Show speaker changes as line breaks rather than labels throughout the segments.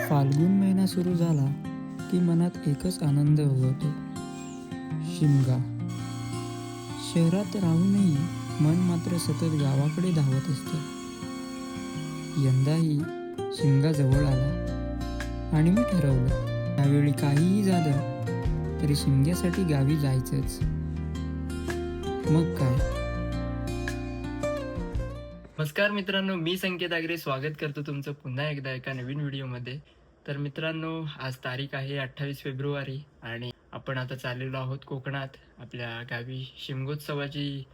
फाल्गुन महिना सुरू झाला की मनात एकच आनंद उगवतो, शिमगा. शहरात राहूनही मन मात्र सतत गावाकडे धावत असतं. यंदाही शिमगा जवळ आला आणि मी ठरवलं, त्यावेळी काहीही झालं तरी शिमग्यासाठी गावी जायचंच. मग काय.
नमस्कार मित्रांनो, मी संकेत आगरे स्वागत करतो तुमचं पुन्हा एकदा एका नवीन व्हिडिओमध्ये. तर मित्रांनो, आज तारीख आहे 28 फेब्रुवारी आणि आपण आता चाललेलो आहोत कोकणात. आपल्या गावी शिमगोत्सवाची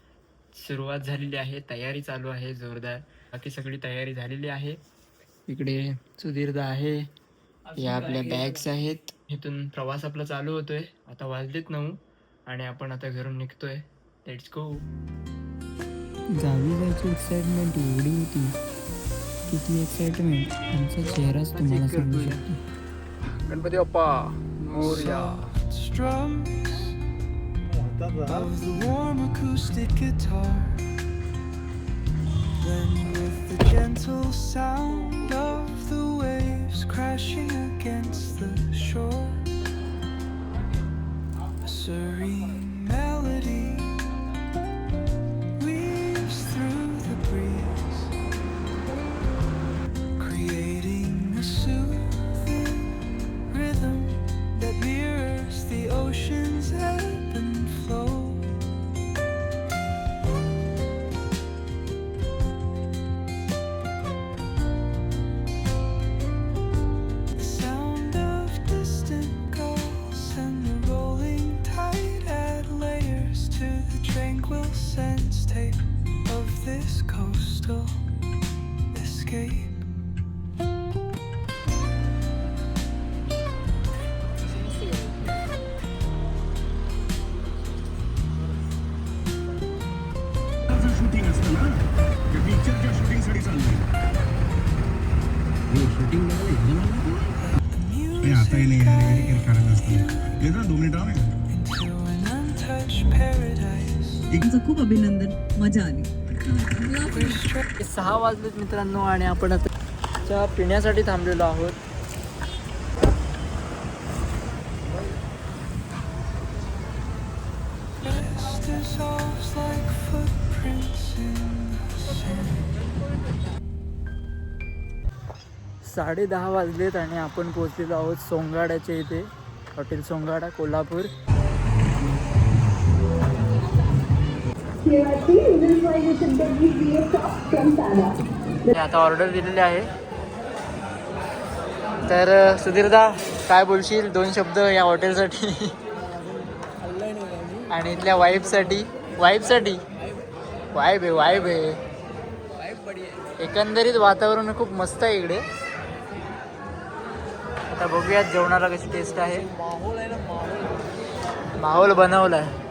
सुरुवात झालेली आहे, तयारी चालू आहे जोरदार. बाकी सगळी तयारी झालेली आहे. इकडे सुधीरदा आहे, या आपल्या बॅग्स आहेत. इथून प्रवास आपला चालू होतोय. आता वाजलेत 9 आणि आपण आता घरून निघतोय. Let's go.
गावी जायची एक्साइटमेंट एवढी होती की ती एक्साइटमेंट आमचा चेहराच तुम्हाला सांगू शकतो.
Ganpati Bappa Morya.
Of the warm acoustic guitar, blend with the gentle sound of the waves crashing against the shore. A serene melody weaves through the breeze, creating a soothing rhythm that mirrors the ocean's ebb and flow. The sound of distant gulls and the rolling tide add layers to the tranquil sense tape of this coastal escape.
Shooting असतं ना, त्या पिक्चरच्या शूटिंगसाठी चाललंय. Shooting आता नाही कारण असतं. येतो 2 मिनिट आहे.
To an untouched paradise.
तुमचं खूप अभिनंदन, मजा आली.
6 वाजलेत मित्रांनो आणि आपण आता चहा पिण्यासाठी थांबलेलो आहोत.
Dissolves like footprints in the sand.
10:30 वाजलेत आणि आपण पोहोचलेलो आहोत सोंगाड्याच्या इथे, हॉटेल सोंगाडा कोल्हापूर. आता ऑर्डर दिलेली आहे. तर सुधीरदा काय बोलशील 2 शब्द या हॉटेलसाठी आणि इथल्या वाईबसाठी. वाईब आहे. एकंदरीत वातावरण खूप मस्त आहे इकडे. आता बघूयात जेवणाला कशी टेस्ट आहे. माहोल बनवला आहे.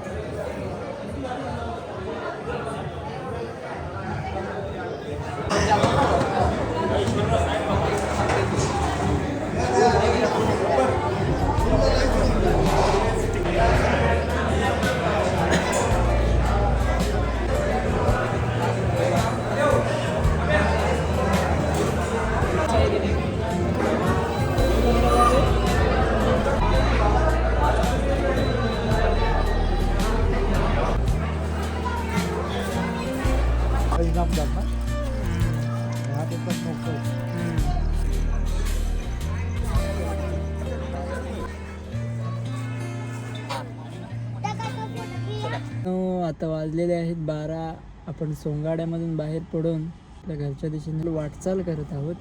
आता वाजलेले आहेत 12. आपण सोंगाड्यामधून बाहेर पडून आपल्या घरच्या दिशेने वाटचाल करत आहोत.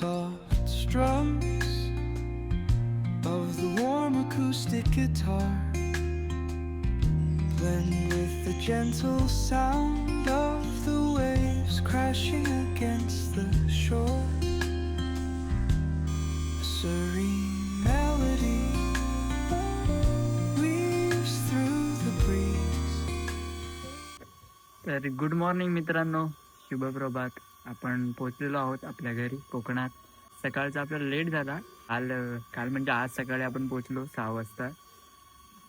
Soft strums of the warm acoustic guitar blend with the the gentle sound of the waves crashing against the shore. A serene melody weaves through the breeze.
तर गुड मॉर्निंग मित्रांनो, शुभप्रभात. आपण पोचलेलो आहोत आपल्या घरी कोकणात. सकाळचा आपल्याला लेट झाला. काल म्हणजे आज सकाळी आपण पोचलो 6 वाजता,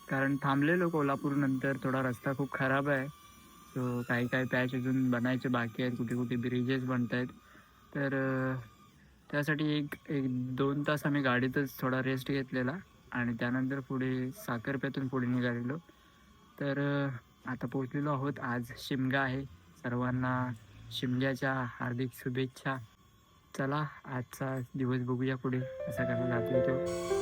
कारण थांबलेलो कोल्हापूर नंतर. थोडा रस्ता खूप खराब आहे, सो काही काही पॅच अजून बनायचे बाकी आहेत, कुठे कुठे ब्रिजेस बनत आहेत. तर त्यासाठी एक 2 तास आम्ही गाडीतच थोडा रेस्ट घेतलेला आणि त्यानंतर पुढे साखरप्यातून पुढे निघालेलो. तर आता पोचलेलो आहोत. आज शिमगा आहे. सर्वांना शिमग्याच्या हार्दिक शुभेच्छा. चला आजचा दिवस बघूया पुढे कसा कसा जातो तो.